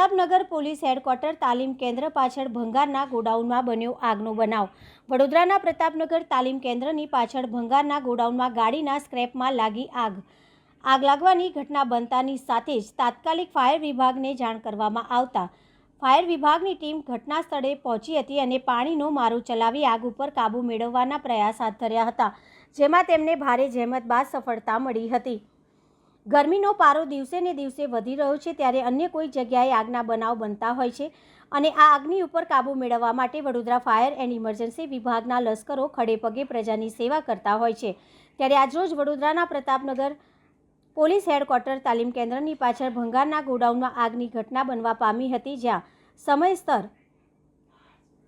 Pratapnagar police headquarter તાલીમ કેન્દ્ર પાછળ ભંગારના ગોડાઉનમાં બન્યો આગનો બનાવ। વડોદરાના પ્રતાપનગર તાલીમ કેન્દ્રની પાછળ ભંગારના ગોડાઉનમાં ગાડીના સ્ક્રેપમાં લાગી આગ લાગવાની ઘટના બનતાની સાથે જ તાત્કાલિક ફાયર વિભાગને જાણ કરવામાં આવતા ફાયર વિભાગની ટીમ ઘટના સ્થળે પહોંચી હતી અને પાણીનો મારો ચલાવી આગ ઉપર કાબૂ મેળવવાના પ્રયાસ હાથ ધર્યા હતા, જેમાં તેમને ભારે જહેમત બાદ સફળતા મળી હતી। ગરમીનો પારો દિવસે ને દિવસે વધી રહ્યો છે, ત્યારે અન્ય કોઈ જગ્યાએ આગના બનાવ બનતા હોય છે અને આ આગની ઉપર કાબૂ મેળવવા માટે વડોદરા ફાયર એન્ડ ઇમરજન્સી વિભાગના લશ્કરો ખડે પગે પ્રજાની સેવા કરતા હોય છે। ત્યારે આજરોજ વડોદરાના પ્રતાપનગર પોલીસ હેડક્વાર્ટર તાલીમ કેન્દ્રની પાછળ ભંગારના ગોડાઉનમાં આગની ઘટના બનવા પામી હતી, જ્યાં સમયસર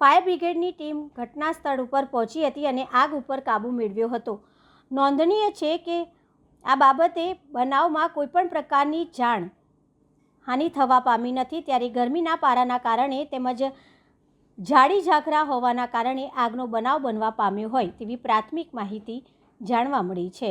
ફાયર બ્રિગેડની ટીમ ઘટના સ્થળ ઉપર પહોંચી હતી અને આગ ઉપર કાબૂ મેળવ્યો હતો। નોંધનીય છે કે આ બાબતે બનાવમાં કોઈપણ પ્રકારની જાનહાનિ થવા પામી નથી, ત્યારે ગરમીના પારાના કારણે તેમજ ઝાડી ઝાકરા હોવાના કારણે આગનો બનાવ બનવા પામ્યો હોય તેવી પ્રાથમિક માહિતી જાણવા મળી છે।